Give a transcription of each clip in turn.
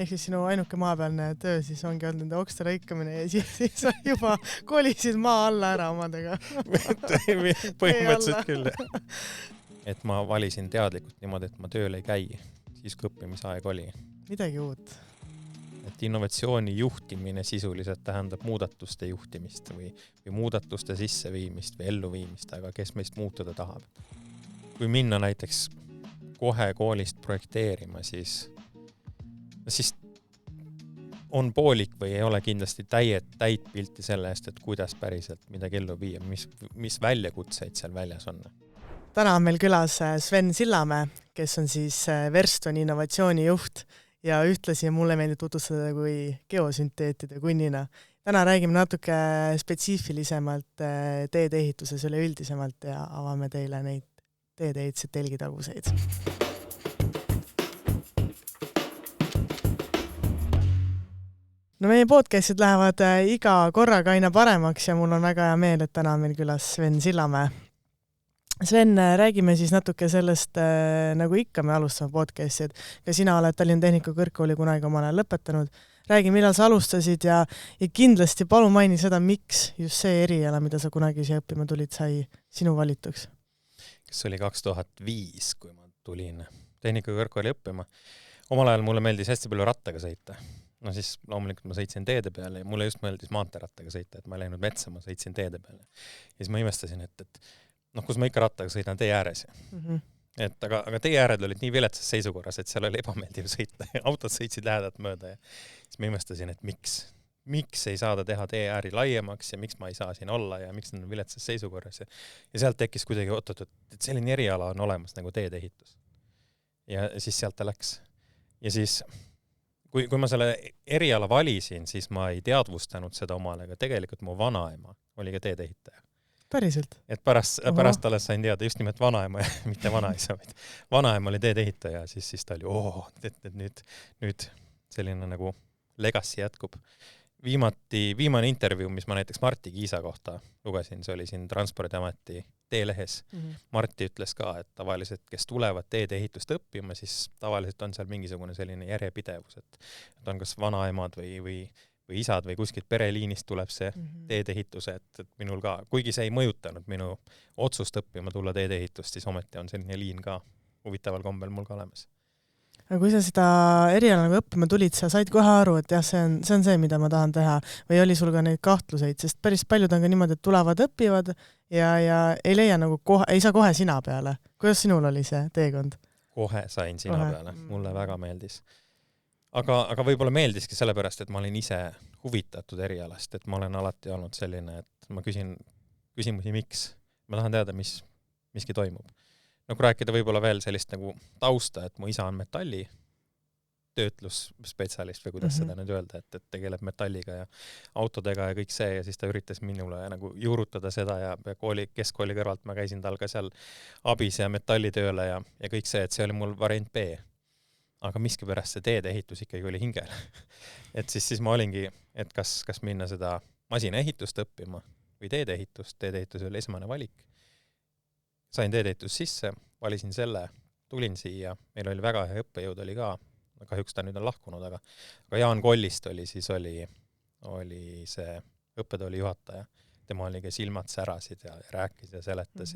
ehk siis sinu ainuke maapealne töö siis ongi olnud nende okste lõikamine ja siis juba kolisid maa alla ära omadega. Põhimõtteliselt küll. Et ma valisin teadlikult niimoodi, et ma tööl ei käi, siis kui õppimisaeg oli. Midagi uut. Et innovatsiooni juhtimine sisuliselt tähendab muudatuste juhtimist või muudatuste sisseviimist või elluviimist, aga kes meist muutuda tahab. Kui minna näiteks kohe koolist projekteerima, siis on poolik või ei ole kindlasti täit pilti selle eest, et kuidas päriselt midagi ellu viia, mis väljakutseid seal väljas on. Täna on meil külas Sven Sillamäe, kes on siis Verston innovatsioonijuht ja ühtlasi mulle meeldib tutvustada kui geosünteetide kunnina. Täna räägime natuke spetsiifilisemalt teedeehituses üleüldisemalt ja avame teile neid teedeehitused telgitaguseid. No meie podcastid lähevad iga korraga aina paremaks ja mul on väga hea meel, et täna on meil külas Sven Sillamäe. Sven, räägime siis natuke sellest, nagu ikka me alustame podcasti, et ka sina oled Tallinna Tehnikakõrgkooli kunagi omal ajal lõpetanud. Räägi, millal sa alustasid ja kindlasti palun maini seda, miks just see eriala, mida sa kunagi siia õppima tulid, sai sinu valituks. Kes oli 2005, kui ma tulin Tehnikakõrgkooli õppima. Omal ajal mulle meeldis hästi palju rattaga sõita. No siis loomulikult ma sõitsin teede peale ja mulle just meeldis maanteerattaga sõita, et ma ei läinud metsa, ma sõitsin teede peale. Ja siis ma imestasin, et kus ma ikka rattaga sõidan tee ääres. Et aga tee ääred olid nii viletsas seisukorras, et seal oli ebameeldiv sõita ja autod sõitsid lähedalt mööda ja siis ma imestasin, et miks ei saada teha tee ääri laiemaks ja miks ma ei saa siin olla ja miks need on viletsas seisukorras ja sealt tekkis kuidagi et selline eriala on olemas nagu teedeehitus. Ja siis sealt ta läks. Ja siis kui ma selle eriala valisin, siis ma ei teadvustanud seda omale, aga tegelikult mu vanaema oli ka teedeehitaja. Päriselt? Et pärast alles sain teada just nimelt vanaema, mitte vanaisa, vaid vanaema oli teedeehitaja, siis ta oli, et nüüd selline nagu legacy jätkub. Viimane intervjuu, mis ma näiteks Marti Kiisa kohta lugesin, see oli siin Transpordiameti teelehes. Marti ütles ka, et tavaliselt, kes tulevad teedeehitust õppima, siis tavaliselt on seal mingisugune selline järjepidevus, et on kas vanaemad või isad või kuskilt pereliinist tuleb see teedeehitus, et minul ka, kuigi see ei mõjutanud minu otsust õppima tulla teedeehitust, siis ometi on selline liin ka huvitaval kombel mul ka olemas. Aga kui sa seda eriala nagu õppima tulid, sa said kohe aru, et jah, see on see, mida ma tahan teha, või oli sul ka neid kahtluseid, sest päris paljud on ka niimoodi, et tulevad, õpivad ja ei leia nagu ei saa kohe sina peale. Kuidas sinul oli see teekond? Kohe sain sina peale, mulle väga meeldis. Aga võib-olla meeldiski sellepärast, et ma olin ise huvitatud erialast, et ma olen alati olnud selline, et ma küsin küsimusi, miks. Ma tahan teada, miski toimub. No kui rääkida võib-olla veel sellist nagu tausta, et mu isa on metalli töötlusspetsialist või kuidas seda nüüd öelda, et tegeleb metalliga ja autodega ja kõik see ja siis ta üritas minule nagu juurutada seda ja keskkooli kõrvalt ma käisin tal ka seal abis ja metallitööle ja kõik see, et see oli mul variant B. Aga miskipärast see teedeehitus ikkagi oli hingel. Et siis ma olingi, et kas minna seda masinaehitust õppima või teedeehitust. Teedeehitus oli esmane valik. Sain teedeehitus sisse, valisin selle, tulin siia. Meil oli väga hea õppejõud oli ka, kahjuks ta nüüd on lahkunud, aga Jaan Kollist oli see õppetooli juhataja. Tema oli ka silmad särasid ja rääkis ja seletas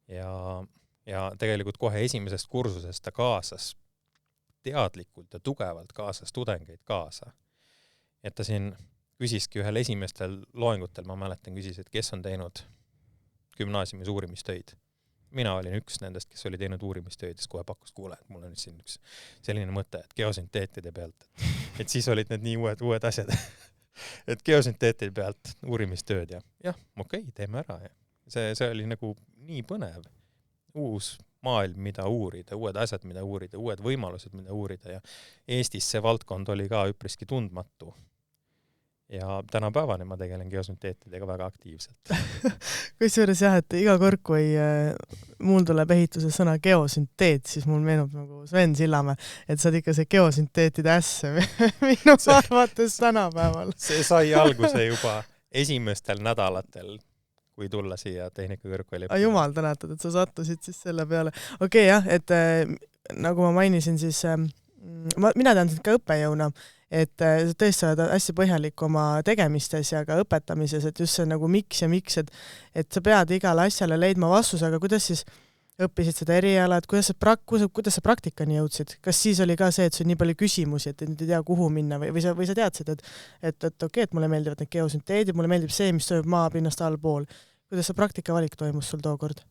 ja tegelikult kohe esimesest kursusest ta kaasas teadlikult ja tugevalt kaasas tudengeid kaasa. Et ta siin küsiski ühel esimestel loengutel, ma mäletan, küsis, et kes on teinud gümnaasiumis uurimistöid. Mina olin üks nendest, kes oli teinud uurimistöid, siis kohe pakkus kuule, et mul on nüüd siin üks selline mõte, et geosünteetide pealt. Et siis olid need nii uued asjad. Et geosünteetide pealt uurimistööd ja jah, okei, teeme ära. Ja see oli nagu nii põnev. Uus maailm, mida uurida, uued asjad, mida uurida, uued võimalused, mida uurida ja Eestis see valdkond oli ka üpriski tundmatu. Ja tänapäevani ma tegelen geosünteetidega väga aktiivselt. Kusjuures jah, et iga kord, kui mul tuleb ehituse sõna geosünteet, siis mul meenub nagu Sven Sillamäe, et sa oled ikka see geosünteetide ässe minu arvates tänapäeval. See sai alguse juba esimestel nädalatel, kui tulla siia Tehnikakõrgkooli. Jumal tänatud, et sa sattusid siis selle peale. Okei, jah, et nagu ma mainisin, siis mina tean sind ka õppejõuna, et sa tõesti oled hästi põhjalik oma tegemistes ja ka õpetamises, et just see nagu miks, et sa pead igale asjale leidma vastuse, aga kuidas siis õppisid seda eriala, et kuidas sa praktikani jõudsid? Kas siis oli ka see, et sul nii palju küsimusi, et ei tea, kuhu minna või sa teadsid, et okei, et mulle meeldivad need geosünteedid, mulle meeldib see, mis toimub maapinnast allpool. Kuidas see praktikavalik toimus sul tookord?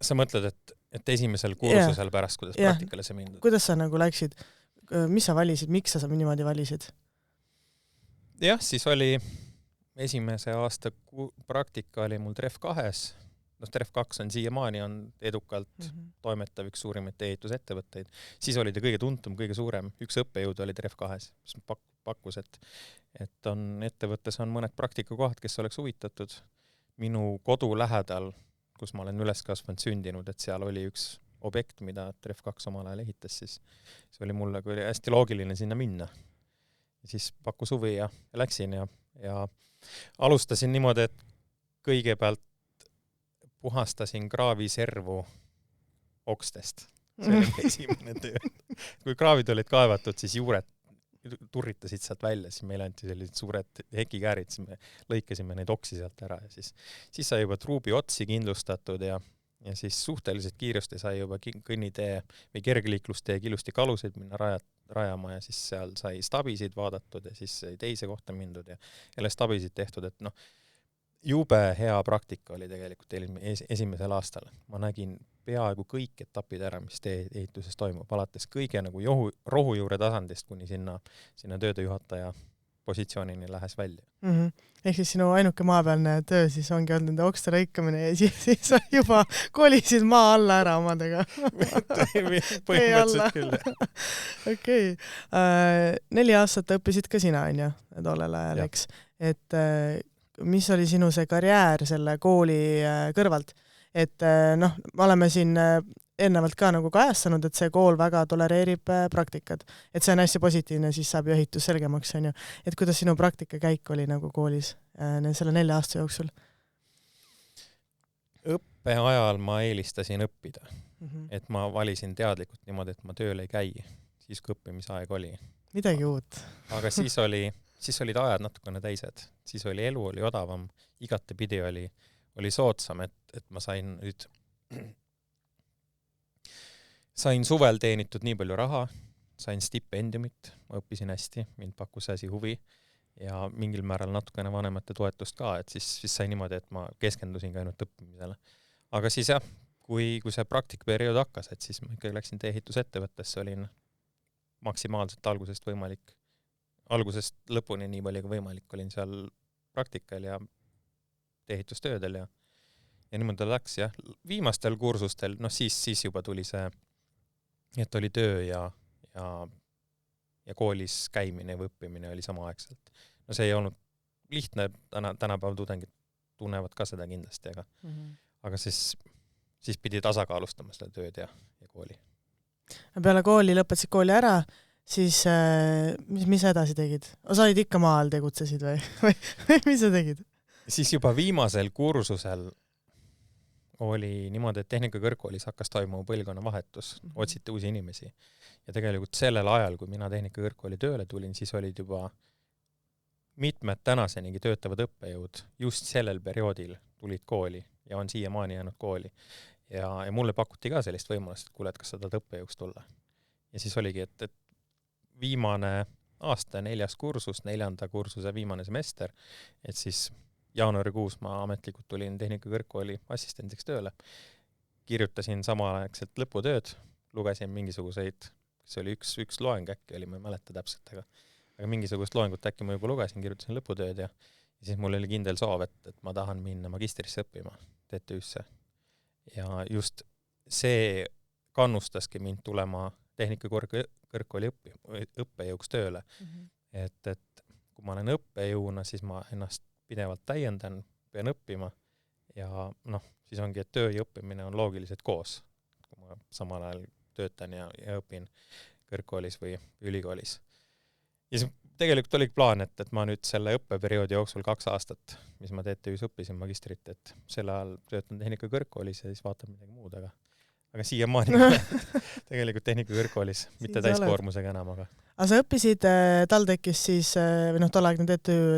Sa mõtled, et esimesel kursusel pärast, kuidas praktikale see mindud? Kuidas sa nagu läksid? Mis sa valisid? Miks sa niimoodi valisid? Jah, siis oli esimese aasta praktika oli mul TREF 2. TREF 2 on siiamaani on edukalt toimetav üks suurimaid ehitusettevõtteid. Siis oli ta kõige tuntum, kõige suurem. Üks õppejõud oli TREF 2, mis pakkus, et ettevõttes on mõned praktikakohad, kes oleks huvitatud. Minu kodu lähedal, kus ma olen üles kasvanud, sündinud, et seal oli üks objekt, mida TREF 2 omal ajal ehitas, siis see oli mulle kui hästi loogiline sinna minna. Ja siis pakkus huvi ja läksin ja alustasin niimoodi, et kõigepealt puhastasin kraaviservu okstest. See oli esimene töö. Kui kraavid olid kaevatud, siis juured turritasid sealt välja, siis meil anti sellised suured hekikäärid, siis me lõikasime neid oksi sealt ära ja siis sai juba truubi otsi kindlustatud ja siis suhteliselt kiiresti sai juba kõnnitee või kergliiklustee killustik aluseid minna rajama ja siis seal sai stabisid vaadatud ja siis sai teise kohta mindud ja jälle stabisid tehtud, et jube hea praktika oli tegelikult esimesel aastal. Ma nägin peaaegu kõik etapid ära, mis tee ehituses toimub, alates kõige nagu rohujuure tasandist kuni sinna töödejuhataja positsioonini lähes välja. Ehk siis sinu ainuke maapealne töö siis ongi olnud nende okste lõikamine ja siis sa juba kolisid maa alla ära omadega. Põhimõtteliselt küll. Okei. 4 aastat õppisid ka sina, on ju, tollel ajal, eks. Et mis oli sinu see karjäär selle kooli kõrvalt? Et me oleme siin ennevalt ka nagu kajastanud, et see kool väga tolereerib praktikad. Et see on hästi positiivne, siis saab ju ehitus selgemaks, on ju. Et kuidas sinu praktikakäik oli nagu koolis selle 4 aasta jooksul? Õppe ajal ma eelistasin õppida. Et ma valisin teadlikult niimoodi, et ma tööl ei käi, siis kui õppimisaeg oli. Midagi uut. Aga siis olid ajad natukene teised. Siis oli elu, oli odavam, igatepidi oli soodsam, et ma sain suvel teenitud nii palju raha, sain stipendiumit, ma õppisin hästi, mind pakkus asi huvi ja mingil määral natukene vanemate toetust ka, et siis sai niimoodi, et ma keskendusin ka ainult õppimisele. Aga siis jah, kui see praktikperiood hakkas, et siis ma ikkagi läksin ehitusettevõttesse, olin maksimaalselt algusest lõpuni nii palju kui võimalik, olin seal praktikal ja ehitustöödel ja niimoodi läks jah. Viimastel kursustel, siis juba tuli see, et oli töö ja koolis käimine või õppimine oli samaaegselt. See ei olnud lihtne, tänapäeval tudengid tunnevad ka seda kindlasti, aga siis pidi tasakaalustama seda tööd ja kooli. Peale kooli lõpetasid kooli ära, siis mis edasi tegid? Sa olid ikka maal tegutsesid või mis sa tegid? Siis juba viimasel kursusel oli niimoodi, et tehnikakõrgkoolis hakkas toimuma põlvkonna vahetus, otsiti uusi inimesi. Ja tegelikult sellel ajal, kui mina tehnikakõrgkooli tööle tulin, siis olid juba mitmed tänasenigi töötavad õppejõud just sellel perioodil tulid kooli ja on siiamaani jäänud kooli. Ja mulle pakuti ka sellist võimalust, et kuule, et kas sa tahad õppejõuks tulla. Ja siis oligi, et viimane aasta, 4. kursus, 4. kursuse viimane semester, et siis jaanuarikuus ma ametlikult tulin tehnikakõrgkooli assistendiks tööle. Kirjutasin samaaegselt lõputööd, lugesin mingisuguseid, see oli üks loeng äkki oli, ma ei mäleta täpselt, aga mingisugust loengut äkki ma juba lugesin, kirjutasin lõputööd ja siis mul oli kindel soov, et ma tahan minna magistrisse õppima TTÜ-sse. Ja just see kannustaski mind tulema tehnikakõrgkooli õppejõuks tööle. Et kui ma olen õppejõuna, siis ma ennast pidevalt täiendan, pean õppima ja siis ongi, et töö ja õppimine on loogiliselt koos, kui ma samal ajal töötan ja õpin kõrgkoolis või ülikoolis. Ja siis tegelikult oli plaan, et ma nüüd selle õppeperioodi jooksul 2 aastat, mis ma TTÜ-s õppisin magistrit, et selle ajal töötan tehnikakõrgkoolis ja siis vaatan midagi muud, aga siiamaani tegelikult tehnika kõrgkoolis, mitte täiskoormusega enam, aga sa õppisid TalTechis siis või tolleaegne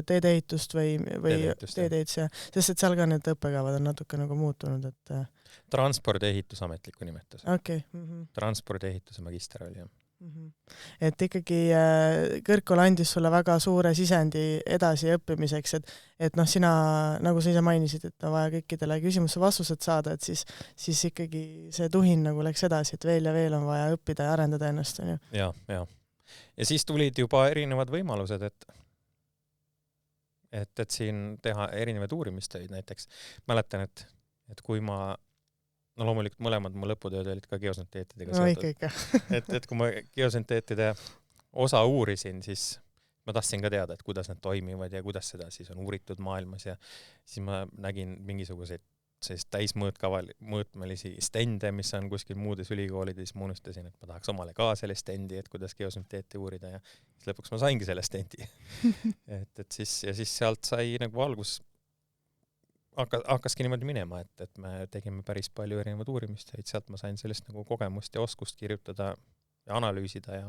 teedeehitust või teedeehitus, jah, sest et seal ka need õppekavad on natuke nagu muutunud, et transpordiehitus ametliku nimetus. Okay. Transpordiehituse magister oli, jah. Et ikkagi kõrgkool andis sulle väga suure sisendi edasi õppimiseks, et sina, nagu sa ise mainisid, et on vaja kõikidele küsimusse vastused saada, et siis ikkagi see tuhin nagu läks edasi, et veel ja veel on vaja õppida ja arendada ennast, on ju. Ja siis tulid juba erinevad võimalused, et siin teha erinevaid uurimistöid näiteks. Mäletan, et kui ma loomulikult mõlemad mu lõputööd olid ka geosünteetidega seotud. Et kui ma geosünteetide osa uurisin, siis ma tahtsin ka teada, et kuidas need toimivad ja kuidas seda siis on uuritud maailmas ja siis ma nägin mingisuguseid täismõõtmelisi stende, mis on kuskil muudes ülikoolides, ma unustasin, et ma tahaks omale ka selle stendi, et kuidas geosünteeti uurida ja siis lõpuks ma saingi selle stendi. et siis sealt sai nagu algus hakkaski niimoodi minema, et me tegime päris palju erinevaid uurimistöid, sealt ma sain sellist nagu kogemust ja oskust kirjutada ja analüüsida ja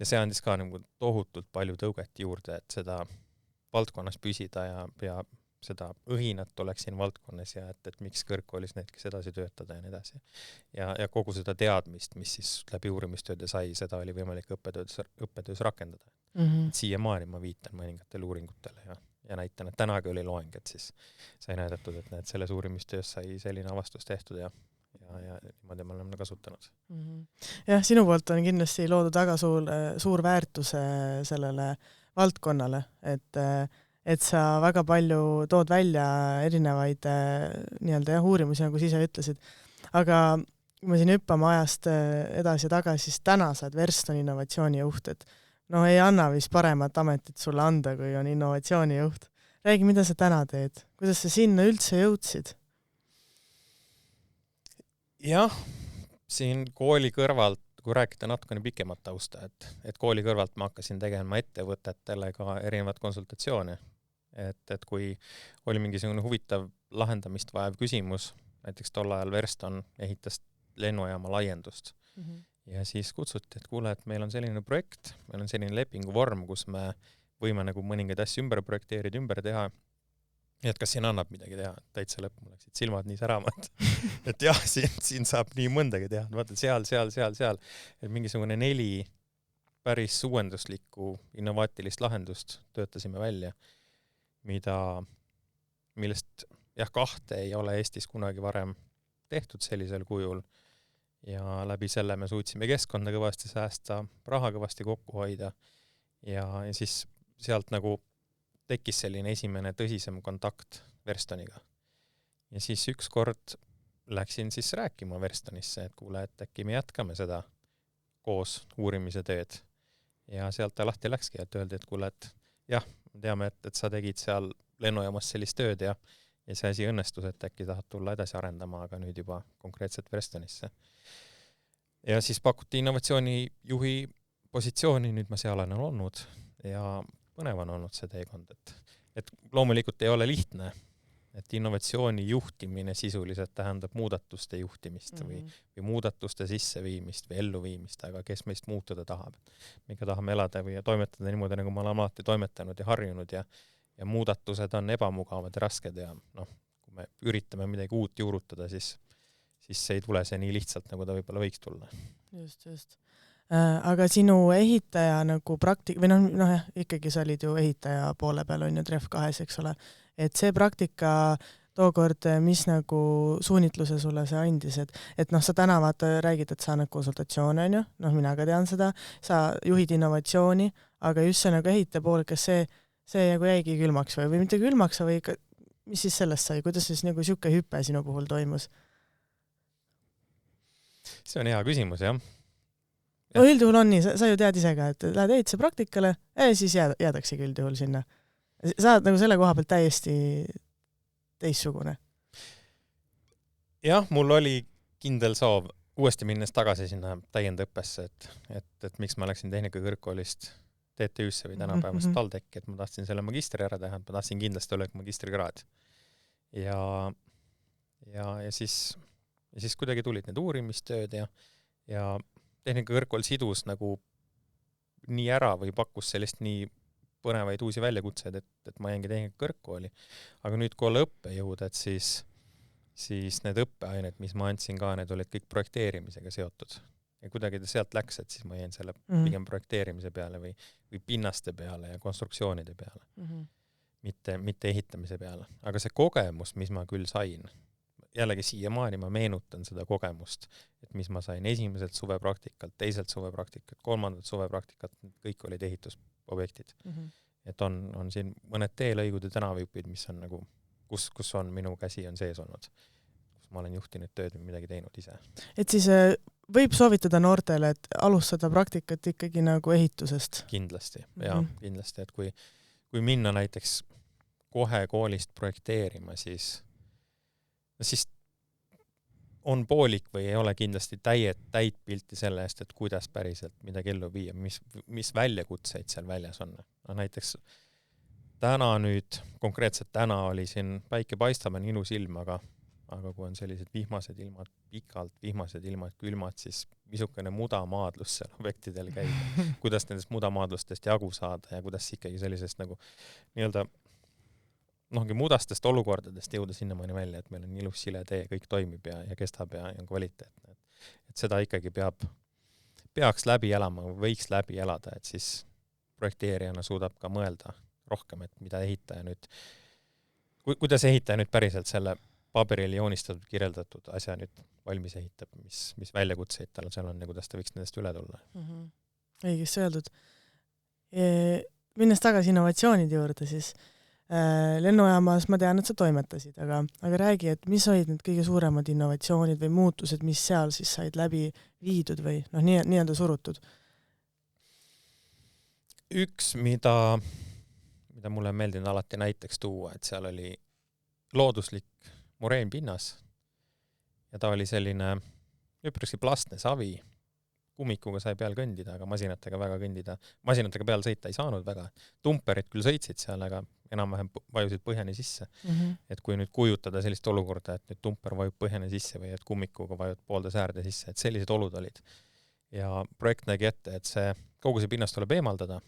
see andis ka nagu tohutult palju tõuget juurde, et seda valdkonnas püsida ja seda õhinat oleks siin valdkonnas ja et miks kõrgkoolis näiteks edasi töötada ja nii edasi. Ja kogu seda teadmist, mis siis läbi uurimistööde sai, seda oli võimalik õppetöös rakendada. Siiamaani ma viitan mõningatele uuringutele ja näitan, et tänagi oli loeng, et siis sai näidatud, et selles uurimistöös sai selline avastus tehtud ja niimoodi me oleme kasutanud. Jah, sinu poolt on kindlasti loodud väga suur väärtus sellele valdkonnale, et sa väga palju tood välja erinevaid uurimusi, nagu sa ise ütlesid. Aga kui me siin hüppame ajast edasi ja tagasi, siis täna saad Verston innovatsioonijuht, et ei anna vist paremat ametit sulle anda, kui on innovatsioonijuht. Räägi, mida sa täna teed? Kuidas sa sinna üldse jõudsid? Jah, siin kooli kõrvalt, kui rääkida natukene pikemat tausta, et kooli kõrvalt ma hakkasin tegema ettevõtetele ka erinevat konsultatsioone. Et kui oli mingisugune huvitav lahendamist vajav küsimus, näiteks tol ajal Verston ehitas lennujaama laiendust. Ja siis kutsuti, et kuule, et meil on selline projekt, meil on selline lepinguvorm, kus me võime nagu mõningaid asju ümber projekteerida, ümber teha. Ja et kas siin annab midagi teha? Täitsa lõpp, mul läksid silmad nii säramad. Et jah, siin saab nii mõndagi teha. Vaata, seal. Et mingisugune 4 päris uuenduslikku innovaatilist lahendust töötasime välja, millest 2 ei ole Eestis kunagi varem tehtud sellisel kujul. Ja läbi selle me suutsime keskkonda kõvasti säästa, raha kõvasti kokku hoida ja siis sealt nagu tekkis selline esimene tõsisem kontakt Verstoniga. Ja siis ükskord läksin siis rääkima Verstonisse, et kuule, et äkki me jätkame seda koos uurimise tööd. Ja sealt ta lahti läkski, et öeldi, et kuule, et jah, teame, et sa tegid seal lennujaamas sellist tööd ja see asi õnnestus, et äkki tahad tulla edasi arendama, aga nüüd juba konkreetselt Verstonisse. Ja siis pakuti innovatsioonijuhi positsiooni, nüüd ma seal olen olnud ja põnev on olnud see teekond, et loomulikult ei ole lihtne, et innovatsiooni juhtimine sisuliselt tähendab muudatuste juhtimist või muudatuste sisseviimist või elluviimist, aga kes meist muutuda tahab. Me ikka tahame elada või toimetada niimoodi, nagu me oleme alati toimetanud ja harjunud ja muudatused on ebamugavad ja rasked ja kui me üritame midagi uut juurutada, siis see ei tule see nii lihtsalt, nagu ta võib-olla võiks tulla. Just. Aga sinu ehitaja nagu või ikkagi sa olid ju ehitaja poole peal, on ju Tref2, eks ole, et see praktika tookord, mis nagu suunitluse sulle see andis, et sa täna räägid, et sa annad konsultatsioone, on ju, mina ka tean seda, sa juhid innovatsiooni, aga just see nagu ehitaja pool, kas see nagu jäigi külmaks või mitte külmaks, või mis siis sellest sai, kuidas siis nagu siuke hüpe sinu puhul toimus? See on hea küsimus, jah. No üldjuhul on nii, sa ju tead ise ka, et lähed ehituse praktikale ja siis jäädaksegi üldjuhul sinna. Sa oled nagu selle koha pealt täiesti teissugune. Jah, mul oli kindel soov uuesti minnes tagasi sinna täiendõppesse, et miks ma läksin tehnika kõrgkoolist TTÜ-sse või tänapäevast TalTechi, et ma tahtsin selle magistri ära teha, ma tahtsin kindlasti olla magistrikraad. Ja siis ja siis kuidagi tulid need uurimistööd ja tehnikakõrgkool sidus nagu nii ära või pakkus sellist nii põnevaid uusi väljakutseid, et ma jäingi tehnikakõrgkooli. Aga nüüd, kui olla õppejõud, et siis need õppeained, mis ma andsin ka, need olid kõik projekteerimisega seotud. Ja kuidagi ta sealt läks, et siis ma jäin selle pigem projekteerimise peale või pinnaste peale ja konstruktsioonide peale. Mitte ehitamise peale. Aga see kogemus, mis ma küll sain, jällegi siiamaani ma meenutan seda kogemust, et mis ma sain esimeselt suvepraktikalt, teiselt suvepraktikalt, kolmandalt suvepraktikalt, kõik olid ehitusobjektid. Et on siin mõned teelõigud ja tänavõipid, mis on nagu, kus on minu käsi on sees olnud, kus ma olen juhtinud tööd või midagi teinud ise. Et siis võib soovitada noortele, et alustada praktikat ikkagi nagu ehitusest? Kindlasti, kindlasti, et kui minna näiteks kohe koolist projekteerima, siis on poolik või ei ole kindlasti täit pilti selle eest, et kuidas päriselt midagi ellu viia, mis väljakutseid seal väljas on. No, näiteks konkreetselt täna oli siin päike paistab, on ilus ilm, aga kui on sellised vihmased ilmad, pikalt vihmased ilmad, külmad, siis misukene mudamaadlus seal objektidel käib. Kuidas nendest mudamaadlustest jagu saada ja kuidas ikkagi sellisest nagu nii-öelda mudastest olukordadest jõuda sinnamaani välja, et meil on ilus sile tee, kõik toimib ja kestab ja on kvaliteetne. Et seda ikkagi peaks läbi elama, võiks läbi elada, et siis projekteerijana suudab ka mõelda rohkem, et mida ehitaja nüüd, kuidas ehitaja nüüd päriselt selle paberil joonistatud, kirjeldatud asja nüüd valmis ehitab, mis väljakutseid tal seal on ja kuidas ta võiks nendest üle tulla. Õigesti öeldud. Minnes tagasi innovatsioonide juurde, siis lennujaamas ma tean, et sa toimetasid, aga räägi, et mis olid need kõige suuremad innovatsioonid või muutused, mis seal siis said läbi viidud või nii-öelda surutud? Üks, mida mulle on meeldinud alati näiteks tuua, et seal oli looduslik moreenpinnas ja ta oli selline üpriski plastne savi. Kummikuga sai peal kõndida, aga masinatega peal sõita ei saanud väga. Tumperid küll sõitsid seal, aga enam-vähem vajusid põhjani sisse. Et kui nüüd kujutada sellist olukorda, et nüüd tumper vajub põhjani sisse või et kummikuga vajub poolde säärde sisse, et sellised olud olid. Ja projekt nägi ette, et kogu see pinnast tuleb eemaldada.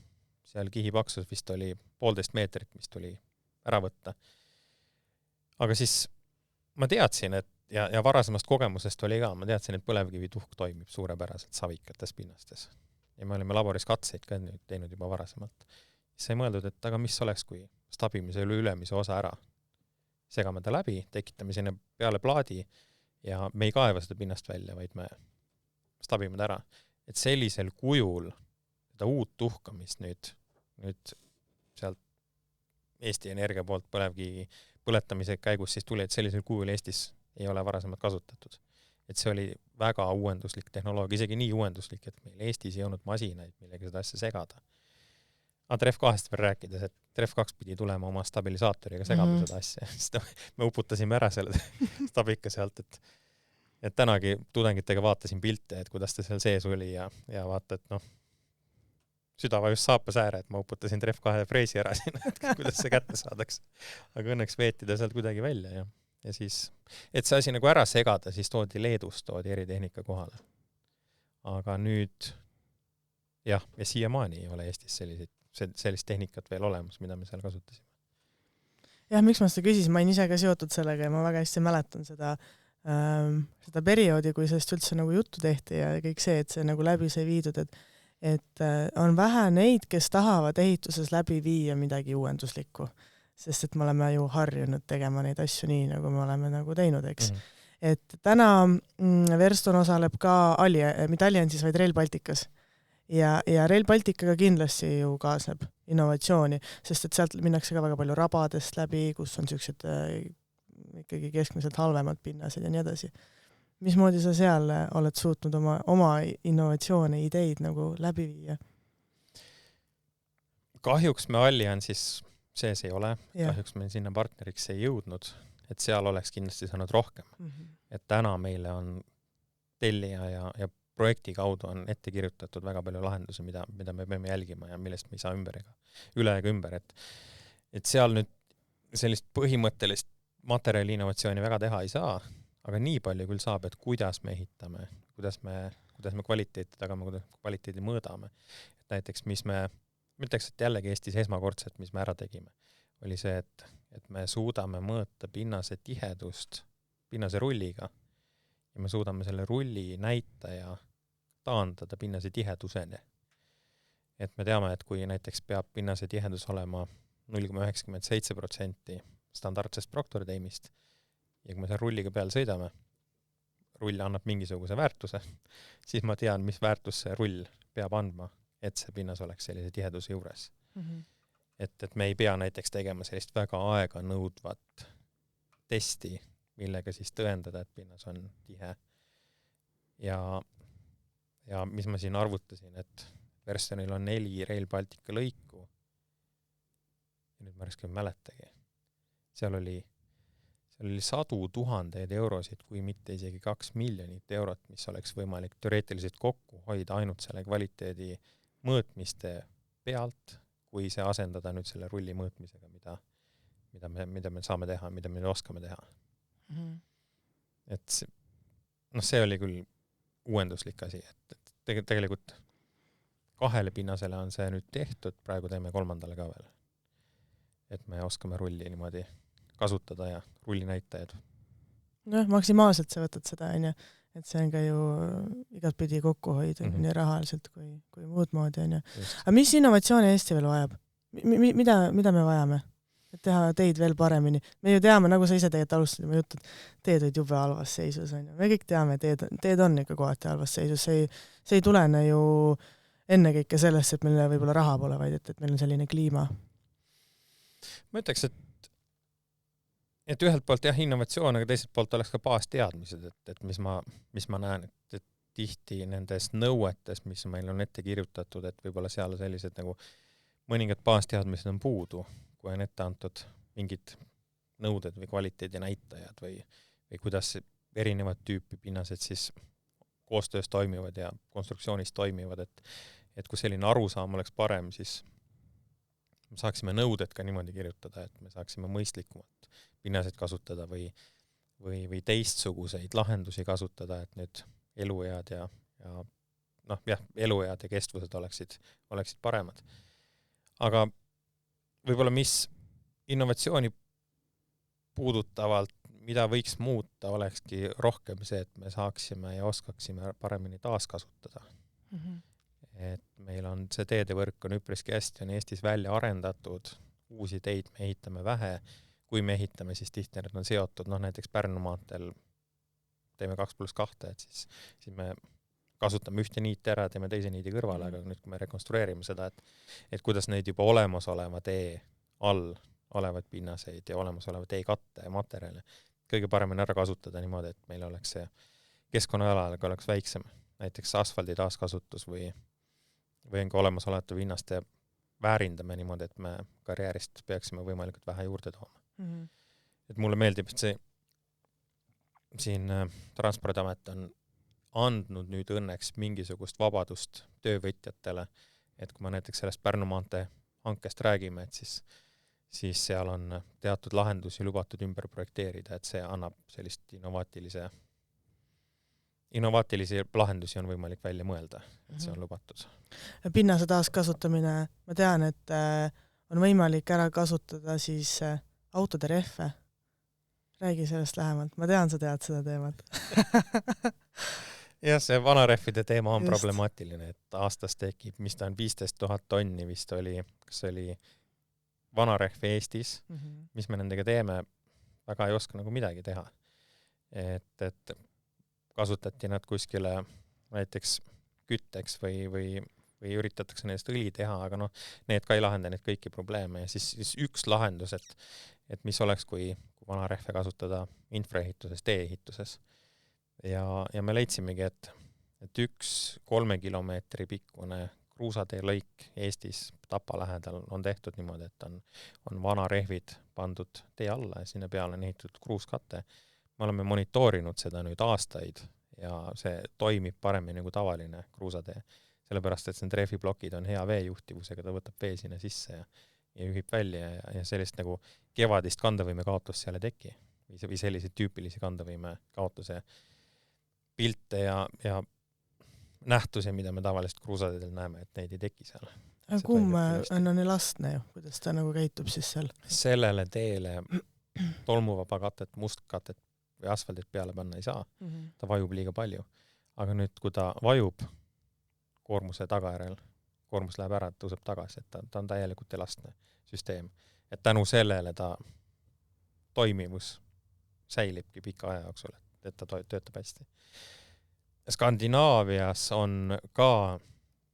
Seal kihi paksus vist oli 1,5 meetrit, mis tuli ära võtta. Aga siis ma teadsin, et ja varasemast kogemusest oli ka, ma teadsin, et põlevkivi tuhk toimib suurepäraselt savikates pinnastes. Ja me olime laboris katseid ka teinud juba varasemalt. Siis sai mõeldud, et aga mis oleks, kui stabime selle ülemise osa ära. Segame ta läbi, tekitame sinna peale plaadi ja me ei kaeva seda pinnast välja, vaid me stabime ta ära. Et sellisel kujul seda uut tuhkamist nüüd sealt Eesti Energia poolt põletamise käigus siis tuli, et sellisel kujul Eestis ei ole varasemalt kasutatud. Et see oli väga uuenduslik tehnoloogia, isegi nii uuenduslik, et meil Eestis ei olnud masinaid, millega seda asja segada. Aga Ref2-st veel rääkides, et Ref2 pidi tulema oma stabilisaatoriga segama seda asja. Me uputasime ära selle stabika sealt, et tänagi tudengitega vaatasin pilte, et kuidas ta seal sees oli ja vaata, et süda vajus saapa sääre, et ma uputasin Ref2 freesi ära sinna, et kuidas see kätte saadaks. Aga õnneks veeti ta sealt kuidagi välja ja siis, et see asi nagu ära segada, siis toodi Leedust, toodi eritehnika kohale. Aga nüüd, ja siiamaani ei ole Eestis sellist tehnikat veel olemas, mida me seal kasutasime. Jah, miks ma seda küsisin, ma olen ise ka seotud sellega ja ma väga hästi mäletan seda perioodi, kui sellest üldse nagu juttu tehti ja kõik see, et see nagu läbi sai viidud, et on vähe neid, kes tahavad ehituses läbi viia midagi uuenduslikku, sest et me oleme ju harjunud tegema neid asju nii, nagu me oleme nagu teinud, eks. Et täna Verston osaleb ka mitte Alliansis, vaid Rail Balticas. Ja Rail Balticaga kindlasti ju kaasneb innovatsiooni, sest et sealt minnakse ka väga palju rabadest läbi, kus on sellised ikkagi keskmiselt halvemad pinnased ja nii edasi. Mismoodi sa seal oled suutnud oma innovatsioone, ideid nagu läbi viia? Kahjuks me Alliansis sees ei ole, kahjuks me sinna partneriks ei jõudnud, et seal oleks kindlasti saanud rohkem. Et täna meile on tellija ja projekti kaudu on ette kirjutatud väga palju lahendusi, mida me peame jälgima ja millest me ei saa üle ega ümber. Et seal nüüd sellist põhimõttelist materjali innovatsiooni väga teha ei saa, aga nii palju küll saab, et kuidas me ehitame, kuidas me kvaliteeti tagame, kuidas kvaliteedi mõõdame. Et näiteks, ma ütleks, et jällegi Eestis esmakordselt, mis me ära tegime, oli see, et me suudame mõõta pinnase tihedust pinnase rulliga ja me suudame selle rulli näitaja taandada pinnase tiheduseni. Et me teame, et kui näiteks peab pinnase tihedus olema 0,97% standardsest proktorteimist ja kui me selle rulliga peal sõidame, rull annab mingisuguse väärtuse, siis ma tean, mis väärtus see rull peab andma, et see pinnas oleks sellise tiheduse juures. Et me ei pea näiteks tegema sellist väga aega nõudvat testi, millega siis tõendada, et pinnas on tihe. Ja mis ma siin arvutasin, et versionil on 4 Rail Baltica lõiku. Ja nüüd ma raske mäletagi. Seal oli sadu tuhandeid eurosid, kui mitte isegi 2 miljonit eurot, mis oleks võimalik teoreetiliselt kokku hoida ainult selle kvaliteedi mõõtmiste pealt, kui see asendada nüüd selle rulli mõõtmisega, mida me saame teha, mida me oskame teha. Et see oli küll uuenduslik asi, et tegelikult 2 pinnasele on see nüüd tehtud, praegu teeme 3. ka veel. Et me oskame rulli niimoodi kasutada ja rullinäitajad. Maksimaalselt sa võtad seda, et see on ka ju igat pidi kokku hoida nii rahaliselt kui muud moodi. Aga mis innovatsiooni Eesti veel vajab? Mida me vajame? Et teha teid veel paremini. Me ju teame, nagu sa ise tegelikult alustasid oma juttu, teed olid jube halvas seisus. Me kõik teame, teed on ikka kohati halvas seisus. See ei tulene ju ennekõike sellest, et meil võib-olla raha pole, vaid et meil on selline kliima. Ma ütleks, et ühelt poolt jah, innovatsioon, aga teiselt poolt oleks ka baasteadmised, et mis ma näen, et tihti nendes nõuetes, mis meil on ette kirjutatud, et võib-olla seal sellised nagu mõningad baasteadmised on puudu, kui on ette antud mingid nõuded või kvaliteedi näitajad või kuidas erinevad tüüpi pinnased siis koostöös toimivad ja konstruktsioonis toimivad, et kui selline arusaam oleks parem, siis me saaksime nõuded ka niimoodi kirjutada, et me saaksime mõistlikumat pinnaseid kasutada või teistsuguseid lahendusi kasutada, et nüüd eluead ja eluead ja kestvused oleksid paremad. Aga võib-olla mis innovatsiooni puudutavalt, mida võiks muuta, olekski rohkem see, et me saaksime ja oskaksime paremini taaskasutada. Et meil on see teedevõrk on üpriski hästi, on Eestis välja arendatud, uusi teid me ehitame vähe, kui me ehitame, siis tihti need on seotud, näiteks Pärnu maanteel teeme 2+2, et siis me kasutame ühte niiti ära, teeme teise niidi kõrvale, aga nüüd kui me rekonstrueerime seda, et kuidas neid juba olemasoleva tee all olevad pinnaseid ja olemasoleva tee katte ja materjale kõige paremini ära kasutada niimoodi, et meil oleks see keskkonnaajaga oleks väiksem. Näiteks asfaldi taaskasutus või on ka olemasolevate pinnaste väärindame niimoodi, et me karjäärist peaksime võimalikult vähe juurde tooma. Et mulle meeldib, et see siin Transpordiamet on andnud nüüd õnneks mingisugust vabadust töövõtjatele, et kui ma näiteks sellest Pärnu maantee hankest räägime, et siis seal on teatud lahendusi lubatud ümber projekteerida, et see annab sellist innovaatilisi lahendusi on võimalik välja mõelda, et see on lubatud. Pinnase taaskasutamine, ma tean, et on võimalik ära kasutada siis autode rehve. Räägi sellest lähemalt, ma tean, sa tead seda teemat. Jah, see vanarehvide teema on problemaatiline, et aastas tekib, mis ta on 15 000 tonni vist oli, kas oli vanarehvi Eestis, mis me nendega teeme, väga ei oska nagu midagi teha. Et kasutati nad kuskile näiteks kütteks või üritatakse neist õli teha, aga need ka ei lahenda neid kõiki probleeme. Ja siis üks lahendus, et mis oleks, kui vanarehve kasutada infraehituses, tee-ehituses. Ja me leidsimegi, et üks 3 kilomeetri pikkune kruusatee lõik Eestis Tapa lähedal on tehtud niimoodi, et on vanarehvid pandud tee alla ja sinna peale on ehitatud kruuskate. Me oleme monitoorinud seda nüüd aastaid ja see toimib paremini nagu tavaline kruusatee. Sellepärast, et need rehviplokid on hea veejuhtivusega, ta võtab vee sinna sisse ja juhib välja ja sellist nagu kevadist kandavõime kaotust seal ei teki. või selliseid tüüpilisi kandevõime kaotuse pilte ja nähtusi, mida me tavaliselt kruusateedel näeme, et neid ei teki seal. Aga kumm on elastne ju, kuidas ta nagu käitub siis seal? Sellele teele tolmuvaba katet, must katet või asfaldit peale panna ei saa. Ta vajub liiga palju. Aga nüüd, kui ta vajub koormuse tagajärjel, koormus läheb ära, tõuseb tagasi, et ta on täielikult elastne süsteem. Et tänu sellele ta toimivus säilibki pika aja jooksul, et ta töötab hästi. Skandinaavias on ka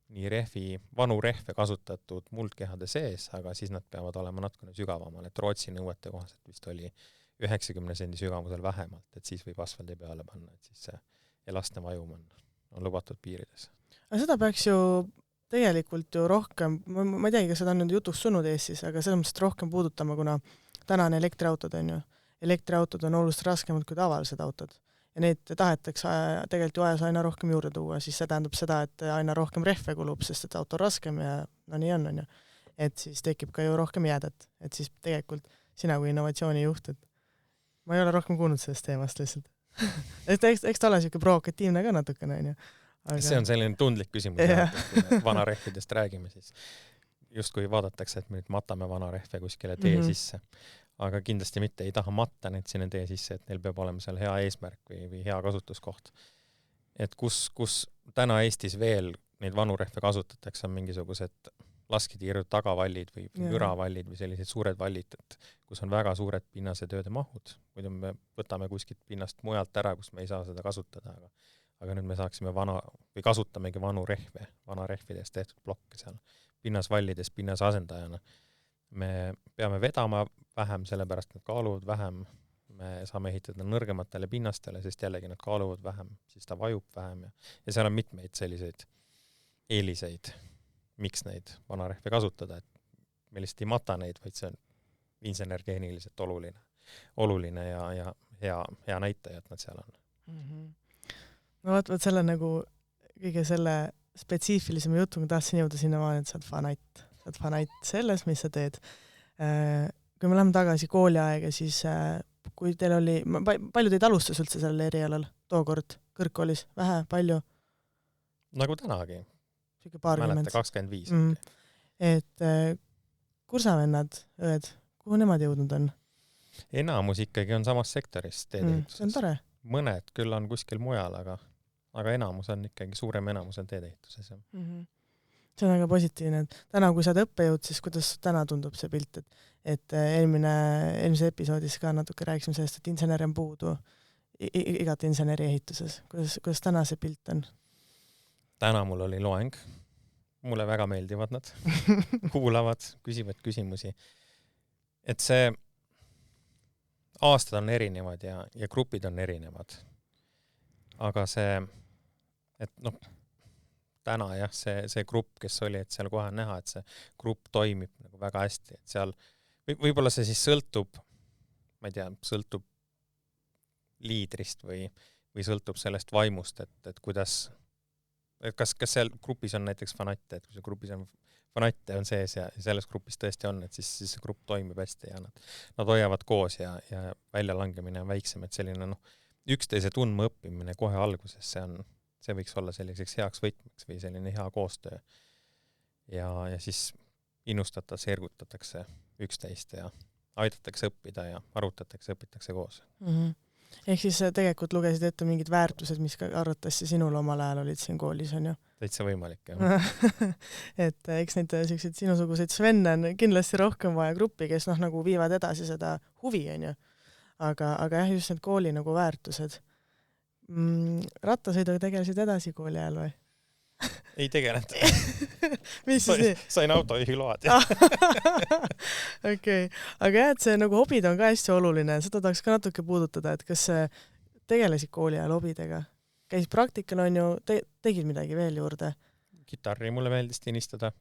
nii vanu rehve kasutatud muldkehade sees, aga siis nad peavad olema natukene sügavamal, et Rootsi nõuete kohaselt vist oli 90 sendi sügavusel vähemalt, et siis võib asfaldi peale panna, et siis see elastne vajum on lubatud piirides. Aga seda peaks ju tegelikult ju rohkem, ma ei teagi, kas seda on nüüd jutuks sunnud Eestis, aga selles mõttes rohkem puudutama, kuna tänane elektriautod on ju. Elektriautod on oluliselt raskemad kui tavalised autod. Ja neid tahetakse tegelikult ju ajas aina rohkem juurde tuua, siis see tähendab seda, et aina rohkem rehve kulub, sest et auto on raskem ja no nii on ju. Et siis tekib ka ju rohkem jäädet. Et siis tegelikult sina kui innovatsioonijuht, et ma ei ole rohkem kuulnud sellest teemast lihtsalt. eks ta ole siuke provokatiivne ka natukene, on ju. Aga... See on selline tundlik küsimus, kui me vanarehvidest räägime, siis justkui vaadatakse, et me nüüd matame vanarehve kuskile tee sisse. Aga kindlasti mitte ei taha matta neid sinna tee sisse, et neil peab olema seal hea eesmärk või hea kasutuskoht. Et kus täna Eestis veel neid vanu rehve kasutatakse, on mingisugused lasketiirud tagavallid või müravallid või sellised suured vallid, et kus on väga suured pinnasetööde mahud. Muidu me võtame kuskilt pinnast mujalt ära, kus me ei saa seda kasutada, aga nüüd me saaksime või kasutamegi vanu rehvidest tehtud blokke seal pinnasvallides, pinnas asendajana. Me peame vedama vähem, sellepärast nad kaaluvad vähem. Me saame ehitada nõrgematele pinnastele, sest jällegi nad kaaluvad vähem, siis ta vajub vähem ja seal on mitmeid selliseid eeliseid, miks neid vanarehve kasutada, et me lihtsalt ei mata neid, vaid see on insenergehniliselt oluline ja hea näitaja, et nad seal on. No vaat selle nagu kõige selle spetsiifilisema jutu, kui tahtsin jõuda sinna maan, et sa oled fanait selles, mis sa teed. Kui me läheme tagasi kooliaega, siis kui teil oli, palju teid alustas üldse sellel erialal tookord kõrgkoolis? Vähe, palju? Nagu tänagi. Mäleta 25. Et kursavennad, õed, kuhu nemad jõudnud on? Enamus ikkagi on samas sektoris teedeehituses. See on tore. Mõned küll on kuskil mujal, aga enamus on ikkagi suurem enamus on teedeehituses. See on väga positiivne. Täna, kui saad õppejõud, siis kuidas täna tundub see pilt? Et eelmise episoodis ka natuke rääkisime sellest, et inseneri on puudu igat inseneri ehituses. Kuidas täna see pilt on? Täna mul oli loeng. Mulle väga meeldivad nad. Kuulavad, küsivad küsimusi. Et see aastad on erinevad ja grupid on erinevad. Aga see, et täna jah, see grupp, kes oli, et seal kohe näha, et see grupp toimib nagu väga hästi. Et seal võib-olla see siis sõltub, ma ei tea, sõltub liidrist või sõltub sellest vaimust, et kuidas, et kas seal grupis on näiteks fanatte, et kui see grupis on fanatte on sees ja selles grupis tõesti on, et siis see grupp toimib hästi ja nad hoiavad koos ja väljalangemine on väiksem, et selline üksteise tundma õppimine kohe alguses, see võiks olla selliseks heaks võtmeks või selline hea koostöö. Ja siis innustatakse, ergutatakse üksteist ja aidatakse õppida ja arutatakse, õpitakse koos. Ehk siis tegelikult lugesid ette mingid väärtused, mis ka arvatavasti sinul omal ajal olid siin koolis, on ju? Täitsa võimalik, jah. Et eks neid selliseid sinusuguseid Svenne on kindlasti rohkem vaja gruppi, kes nagu viivad edasi seda huvi, on ju. Aga jah, just need kooli nagu väärtused. Rattasõiduga tegelesid edasi kooli ajal või? Ei tegelenud. Mis siis nii? Sain autojuhi load. Okei. Aga jah, et see nagu hobid on ka hästi oluline. Seda tahaks ka natuke puudutada, et kas tegelesid kooli ajal hobidega? Käis praktikal, on ju, tegid midagi veel juurde? Kitarri mulle meeldis tinistada.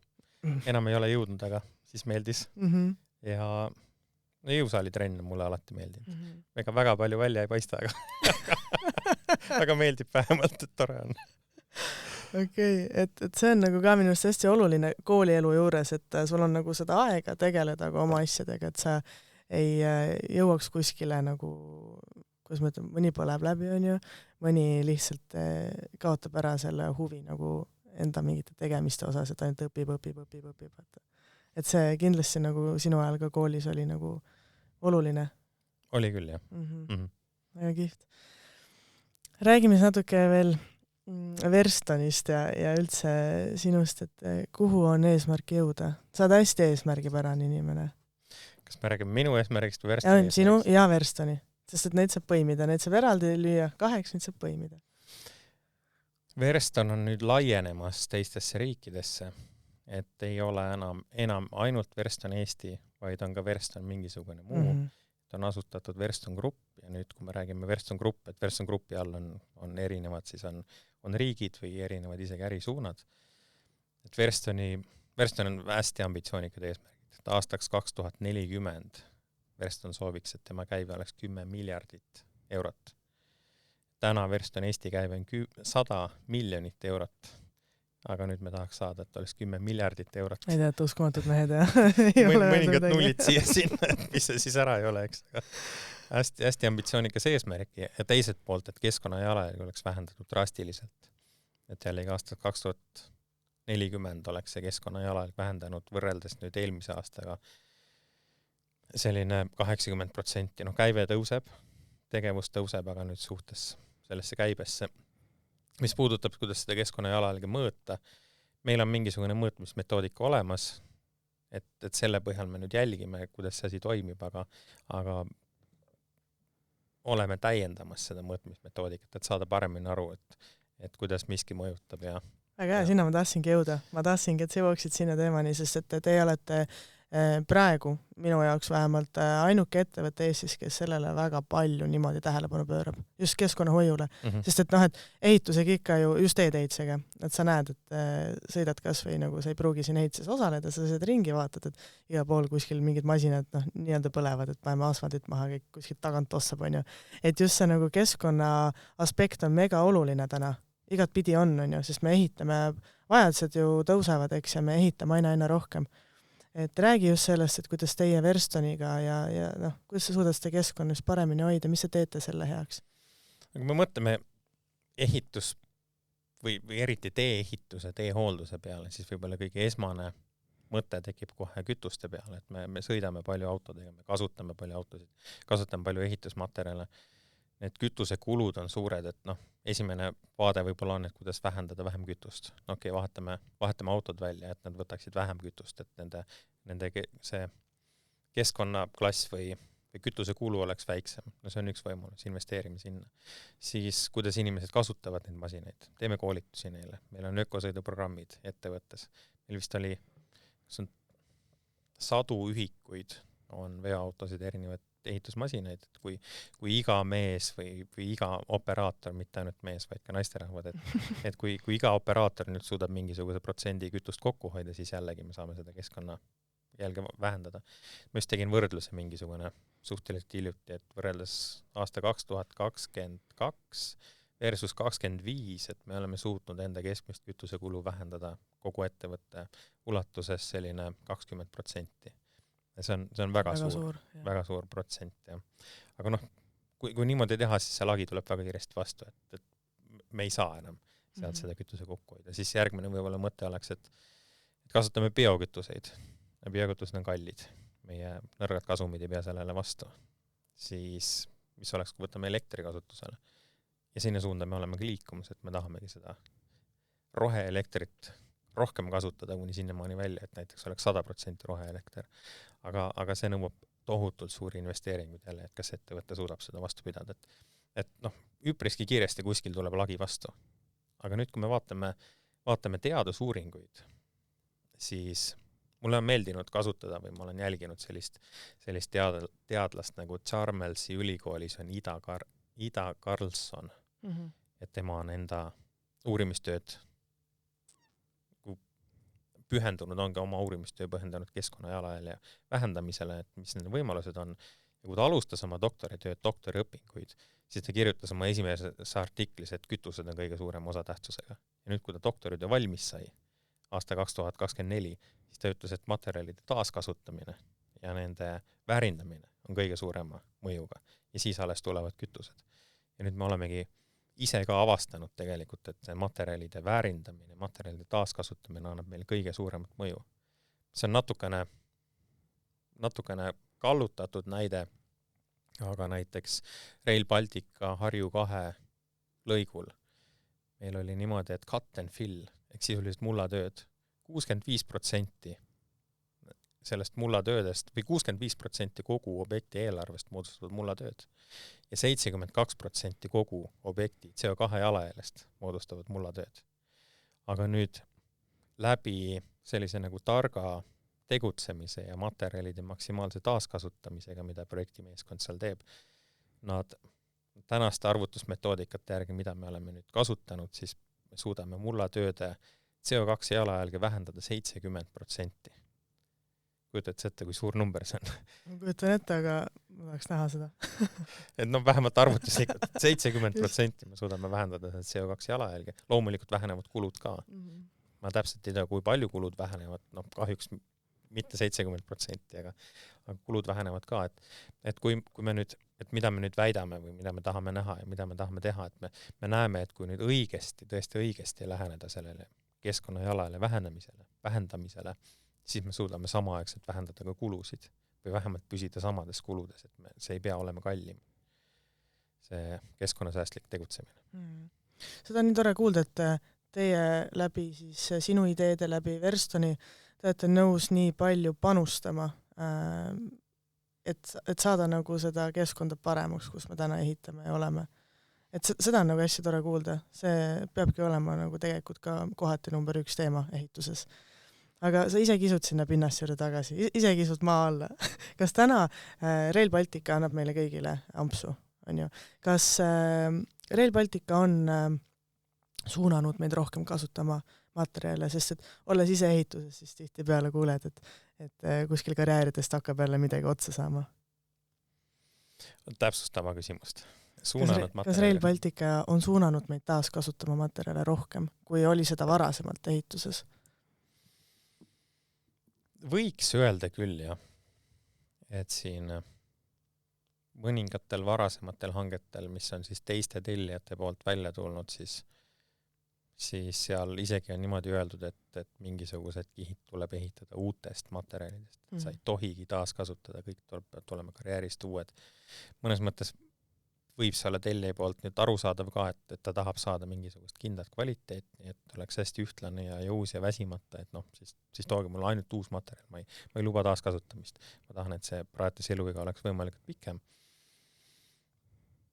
Enam ei ole jõudnud, aga siis meeldis. Ja jõusaali trenn mulle alati meeldinud. Ega väga palju välja ei paista, aga meeldib vähemalt, et tore on. Okei, et see on nagu ka minu arust hästi oluline koolielu juures, et sul on nagu seda aega tegeleda ka oma asjadega, et sa ei jõuaks kuskile nagu, kuidas ma ütlen, mõni põleb läbi, on ju, mõni lihtsalt kaotab ära selle huvi nagu enda mingite tegemiste osas, et ainult õpib. Et see kindlasti nagu sinu ajal ka koolis oli nagu oluline. Oli küll, jah. Väga kihvt. Räägime siis natuke veel Verstonist ja üldse sinust, et kuhu on eesmärk jõuda? Sa oled hästi eesmärgipärane inimene. Kas me räägime minu eesmärgist või Verstoni eesmärgist? Sinu ja Verstoni, sest et neid saab põimida, neid saab eraldi lüüa, 8 neid saab põimida. Verston on nüüd laienemas teistesse riikidesse, et ei ole enam ainult Verston Eesti, vaid on ka Verston mingisugune muu. Ta on asutatud Verston Grupp ja nüüd, kui me räägime Verston Grupp, et Verston Gruppi all on erinevad, siis on riigid või erinevad isegi ärisuunad. Et Verston on hästi ambitsioonikad eesmärgid. Et aastaks 2040 Verston sooviks, et tema käive oleks 10 miljardit eurot. Täna Verston Eesti käive on 100 miljonit eurot. Aga nüüd me tahaks saada, et oleks 10 miljardit eurot. Ei tea, et uskumatud mehed, jah. Mõningad nullid siia sinna, et mis see siis ära ei ole, eks. Hästi ambitsioonikas eesmärk ja teiselt poolt, et keskkonna jalajälg oleks vähendatud drastiliselt. Et jällegi aastal 2040 oleks see keskkonna jalajälg vähendanud võrreldes nüüd eelmise aastaga selline 80%. Käive tõuseb, tegevus tõuseb, aga nüüd suhtes sellesse käibesse. Mis puudutab, kuidas seda keskkonna jalajälge mõõta, meil on mingisugune mõõtmismetoodika olemas, et selle põhjal me nüüd jälgime, kuidas see asi toimib, aga oleme täiendamas seda mõõtmismetoodikat, et saada paremini aru, et kuidas miski mõjutab. Väga hea, sinna ma tahtsingi jõuda. Ma tahtsingi, et sa jõuaksid sinna teemani, sest et te olete praegu minu jaoks vähemalt ainuke ettevõte Eestis, kes sellele väga palju niimoodi tähelepanu pöörab, just keskkonnahoiule. Sest et et ehitusega ikka ju, just ehitusega, et sa näed, et sõidad kas või nagu sa ei pruugi siin ehituses osaleda, sa sõid ringi vaatad, et iga pool kuskil mingid masinad nii-öelda põlevad, et paneme asfaldit maha, kõik kuskil tagant ossab, on ju. Et just see nagu keskkonna aspekt on mega oluline täna. Igat pidi on ju, sest me ehitame, vajadused ju tõusevad, eks, ja me ehitame aina rohkem. Et räägi just sellest, et kuidas teie Verstoniga ja kuidas sa suudad seda keskkonnast paremini hoida, mis te teete selle heaks? Kui me mõtleme ehitus või eriti tee-ehituse, tee-hoolduse peale, siis võib-olla kõige esmane mõte tekib kohe kütuste peale, et me sõidame palju autodega, me kasutame palju autosid, kasutame palju ehitusmaterjale. Need kütusekulud on suured, et esimene vaade võib-olla on, et kuidas vähendada vähem kütust. Okei, vahetame autod välja, et nad võtaksid vähem kütust, et nende see keskkonnaklass või kütusekulu oleks väiksem. See on üks võimalus, investeerime sinna. Siis, kuidas inimesed kasutavad neid masinaid. Teeme koolitusi neile. Meil on ökosõiduprogrammid ettevõttes. Meil vist oli 100 ühikuid on veoautosid erinevad ehitusmasinaid, et kui iga mees või iga operaator, mitte ainult mees, vaid ka naisterahvad, et kui iga operaator nüüd suudab mingisuguse protsendi kütust kokku hoida, siis jällegi me saame seda keskkonna jälge vähendada. Ma just tegin võrdluse mingisugune suhteliselt hiljuti, et võrreldes aasta 2022 versus 25, et me oleme suutnud enda keskmist kütusekulu vähendada kogu ettevõtte ulatuses selline 20%. See on väga suur protsent. Ja. Aga kui niimoodi teha, siis see lagi tuleb väga kiiresti vastu, et me ei saa enam sealt seda kütuse kokku hoida. Siis järgmine võibolla mõte oleks, et kasutame biokütuseid. Biokütused on kallid. Meie nõrgad kasumid ei pea sellele vastu. Siis, mis oleks, kui võtame elektri kasutusele. Ja sinna suunda me oleme liikumas, et me tahamegi seda roheelektrit rohkem kasutada kuni sinnamaani välja, et näiteks oleks 100% roheelekter. Aga see nõuab tohutult suuri investeeringuid jälle, et kas ettevõte suudab seda vastu pidada. Et üpriski kiiresti kuskil tuleb lagi vastu. Aga nüüd, kui me vaatame teadusuuringuid, siis mulle on meeldinud kasutada või ma olen jälginud sellist teadlast nagu Chalmersi ülikoolis on Ida Carlson, et tema on enda uurimistööd pühendunud, ongi oma uurimistöö pühendanud keskkonna jalajälje vähendamisele, et mis nende võimalused on. Ja kui ta alustas oma doktoritööd, doktoriõpinguid, siis ta kirjutas oma esimeses artiklis, et kütused on kõige suurem osatähtsusega. Ja nüüd, kui ta doktoritöö valmis sai, aasta 2024, siis ta ütles, et materjalide taaskasutamine ja nende väärindamine on kõige suurema mõjuga ja siis alles tulevad kütused. Ja nüüd me olemegi ise ka avastanud tegelikult, et see materjalide väärindamine, materjalide taaskasutamine annab meile kõige suuremat mõju. See on natukene kallutatud näide, aga näiteks Rail Baltica Harju 2 lõigul meil oli niimoodi, et cut and fill, ehk sisuliselt mullatööd, 65% sellest mullatöödest või 65% kogu objekti eelarvest moodustavad mullatööd ja 72% kogu objekti CO2 jalajäljest moodustavad mullatööd. Aga nüüd läbi sellise nagu targa tegutsemise ja materjalide maksimaalse taaskasutamisega, mida projektimeeskond seal teeb, nad tänaste arvutusmetoodikate järgi, mida me oleme nüüd kasutanud, siis me suudame mullatööde CO2 jalajälge vähendada 70%. Kujutad ette, kui suur number see on? Ma kujutan ette, aga ma tahaks näha seda. Et vähemalt arvutuslikult 70% me suudame vähendada CO2 jalajälge. Loomulikult vähenevad kulud ka. Ma täpselt ei tea, kui palju kulud vähenevad, kahjuks mitte 70%, aga kulud vähenevad ka, et kui me nüüd, et mida me nüüd väidame või mida me tahame näha ja mida me tahame teha, et me näeme, et kui nüüd tõesti õigesti läheneda sellele keskkonnajalale vähendamisele, siis me suudame samaaegselt vähendada ka kulusid või vähemalt püsida samades kuludes, et see ei pea olema kallim, see keskkonnasäästlik tegutsemine. Seda on nii tore kuulda, et teie läbi siis sinu ideede läbi Verstoni te olete nõus nii palju panustama, et saada nagu seda keskkonda paremaks, kus me täna ehitame ja oleme. Et seda on nagu hästi tore kuulda. See peabki olema nagu tegelikult ka kohati number 1 teema ehituses. Aga sa ise kisud sinna pinnast juurde tagasi, ise kisud maa alla. Kas täna Rail Baltica annab meile kõigile ampsu? On ju? Kas Rail Baltica on suunanud meid rohkem kasutama materjale, sest et olles ise ehituses, siis tihtipeale kuuled, et kuskil karjääridest hakkab jälle midagi otsa saama? Täpsustama küsimust. Kas Rail Baltica on suunanud meid taas kasutama materjale rohkem, kui oli seda varasemalt ehituses? Võiks öelda küll, jah, et siin mõningatel varasematel hangetel, mis on siis teiste tellijate poolt välja tulnud, siis seal isegi on niimoodi öeldud, et mingisugused kihid tuleb ehitada uutest materjalidest. Sa ei tohigi taas kasutada, kõik peavad tulema karjäärist uued. Mõnes mõttes võib see olla tellija poolt nüüd arusaadav ka, et ta tahab saada mingisugust kindlat kvaliteet, nii et oleks hästi ühtlane ja jõus ja väsimata, et siis tooge mulle ainult uus materjal, ma ei luba taaskasutamist. Ma tahan, et see praetes eluiga oleks võimalikult pikem.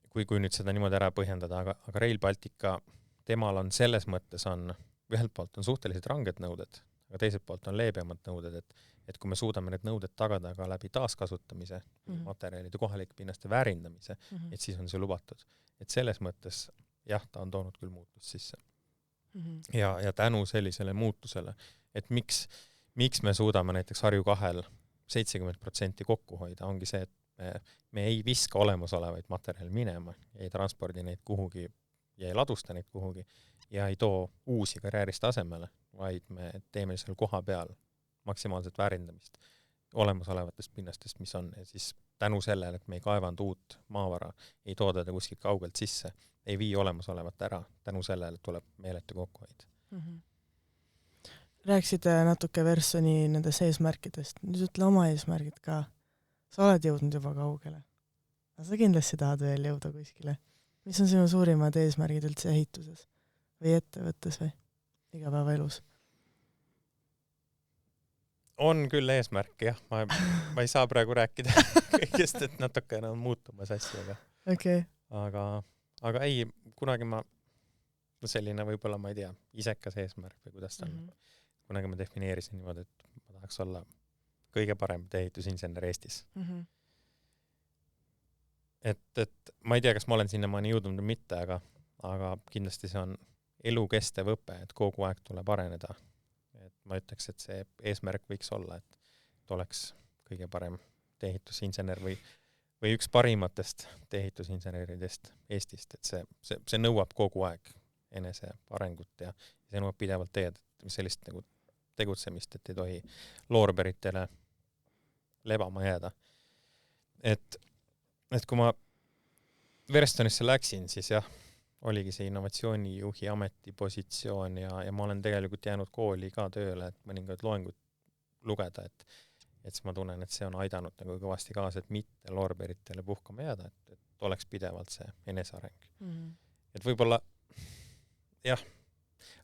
Kui nüüd seda niimoodi ära põhjendada, aga Rail Baltica temal on selles mõttes ühelt poolt on suhteliselt ranged nõuded, aga teiselt poolt on leebemad nõuded, et kui me suudame need nõuded tagada ka läbi taaskasutamise, materjalide kohalike pinnaste väärindamise, et siis on see lubatud. Et selles mõttes, jah, ta on toonud küll muutust sisse. Ja tänu sellisele muutusele, et miks me suudame näiteks Harju 2 70% kokku hoida, ongi see, et me ei viska olemasolevaid materjali minema, ei transpordi neid kuhugi ja ei ladusta neid kuhugi ja ei too uusi karjäärist asemele, vaid me teeme seal koha peal maksimaalset väärindamist olemasolevatest pinnastest, mis on. Ja siis tänu sellele, et me ei kaevanud uut maavara, ei toodada kuskilt kaugelt sisse, ei vii olemasolevat ära. Tänu sellele tuleb meeletu kokkuhoid. Rääksid natuke Verstoni nendest eesmärkidest. Nüüd ütle oma eesmärgid ka. Sa oled jõudnud juba kaugele. Aga sa kindlasti tahad veel jõuda kuskile. Mis on sinu suurimad eesmärgid üldse ehituses või ettevõttes või igapäevaelus? On küll eesmärk, jah. Ma ei saa praegu rääkida kõigest, et natukene on muutumas asjaga. Okay. Aga ei, kunagi selline võib-olla, ma ei tea, isekas eesmärk või kuidas ta on. Kunagi ma defineerisin niimoodi, et ma tahaks olla kõige parem ehitusinsener Eestis. Et ma ei tea, kas ma olen sinnamaani jõudnud või mitte, aga kindlasti see on elukestev õpe, et kogu aeg tuleb areneda. Et ma ütleks, et see eesmärk võiks olla, et oleks kõige parem ehitusinsener või üks parimatest ehitusinseneridest Eestist, et see nõuab kogu aeg enese arengut ja see nõuab pidevalt sellist nagu tegutsemist, et ei tohi loorberitele lebama jääda. et kui ma Verstonisse läksin, siis jah, oligi see innovatsioonijuhi ametipositsioon ja ma olen tegelikult jäänud kooli ka tööle, et mõningad loengud lugeda, et siis ma tunnen, et see on aidanud nagu kõvasti kaasa, et mitte loorberitele puhkama jääda, et oleks pidevalt see eneseareng. Et võib-olla jah,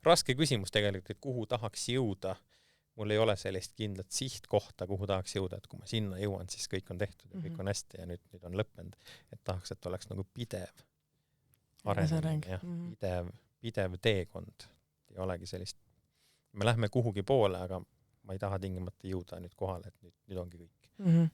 raske küsimus tegelikult, et kuhu tahaks jõuda. Mul ei ole sellist kindlat sihtkohta, kuhu tahaks jõuda, et kui ma sinna jõuan, siis kõik on tehtud ja kõik on hästi ja nüüd on lõppenud. Et tahaks, et oleks nagu pidev arenemine, pidev teekond. Ei olegi sellist. Me lähme kuhugi poole, aga ma ei taha tingimata jõuda nüüd kohale, et nüüd ongi kõik.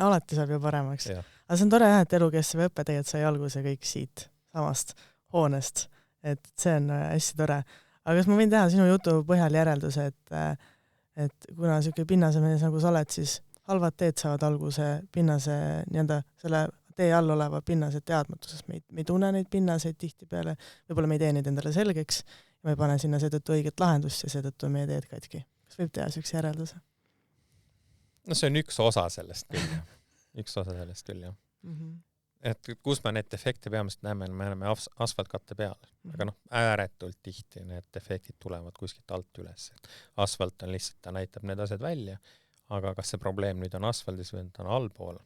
Alati saab ju paremaks. Aga see on tore, et elukestev õpe tegelikult sai alguse kõik siit samast hoonest. Et see on hästi tore. Aga kas ma võin teha sinu jutu põhjal järelduse, et kuna selline pinnase mees nagu sa oled, siis halvad teed saavad alguse pinnase, nii-öelda selle tee all oleva pinnase teadmatusest. Me ei tunne neid pinnaseid tihti peale, võib-olla me ei tee neid endale selgeks ja me ei pane sinna seetõttu õiget lahendust ja seetõttu meie teed katki. Kas võib teha sellise järelduse? No see on üks osa sellest küll, jah. Üks osa sellest küll, jah. Et kus me need efekte peamiselt näeme, me näeme asfaltkatte peal. Aga ääretult tihti need efektid tulevad kuskilt alt üles. Asfalt on lihtsalt, ta näitab need asjad välja, aga kas see probleem nüüd on asfaldis või ta on allpool?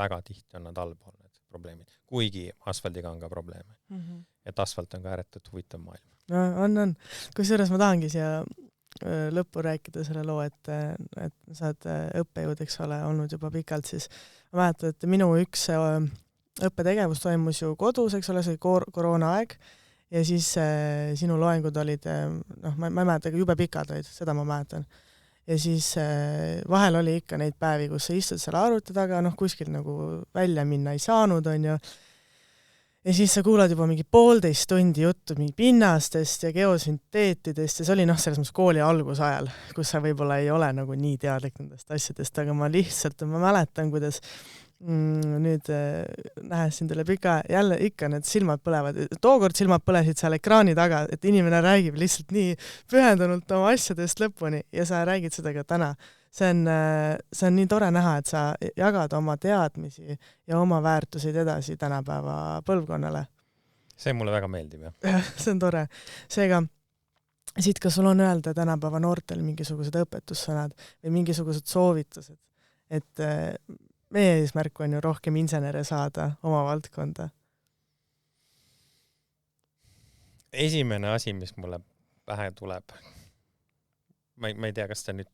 Väga tihti on nad allpool need probleemid. Kuigi asfaldiga on ka probleeme. Et asfalt on ka ääretult huvitav maailm. No, on. Kusjuures ma tahangi siia lõppu rääkida selle loo, et sa oled õppejõud, eks ole, olnud juba pikalt, siis ma mäletan, et minu üks õppetegevus toimus ju kodus, eks ole, see koroona aeg ja siis sinu loengud olid, ma ei mäleta, jube pikad olid, seda ma mäletan. Ja siis vahel oli ikka neid päevi, kus sa istud seal arvuti taga, kuskil nagu välja minna ei saanud, on ju. Ja siis sa kuulad juba mingi 1,5 tundi juttu mingi pinnastest ja geosünteetidest ja see oli selles mõttes kooli algusajal, kus sa võib-olla ei ole nagu nii teadlik nendest asjadest, aga ma mäletan, kuidas nüüd nähes siin teile pika, jälle ikka need silmad põlevad. Tookord silmad põlesid seal ekraani taga, et inimene räägib lihtsalt nii pühendunult oma asjadest lõpuni ja sa räägid seda ka täna. See on nii tore näha, et sa jagad oma teadmisi ja oma väärtuseid edasi tänapäeva põlvkonnale. See mulle väga meeldib, jah. See on tore. Seega, siit kas sul on öelda tänapäeva noortel mingisugused õpetussõnad või mingisugused soovitused, et meie eesmärk on ju rohkem insenere saada oma valdkonda. Esimene asi, mis mulle pähe tuleb, ma ei tea, kas ta nüüd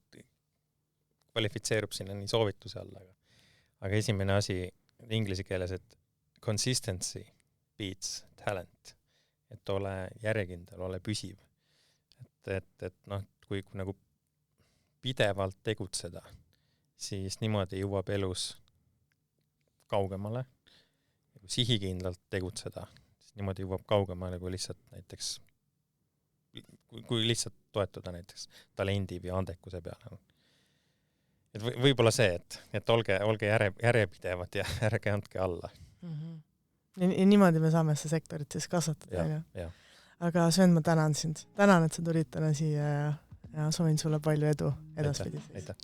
kvalifitseerub sinna nii soovituse alla, aga esimene asi inglise keeles, et consistency beats talent, et ole järjekindel, ole püsiv. Et kui nagu pidevalt tegutseda, siis niimoodi jõuab elus kaugemale. Kui sihikindlalt tegutseda, siis niimoodi jõuab kaugemale, kui lihtsalt näiteks, kui lihtsalt toetuda näiteks talendi või andekuse peale. Et võib-olla see, et olge järjepidevad ja ärge andke alla. Ja niimoodi me saame seda sektorit siis kasvatada. Ja. Aga Sven, ma tänan sind. Tänan, et sa tulid täna siia ja soovin sulle palju edu edaspidi. Aitäh.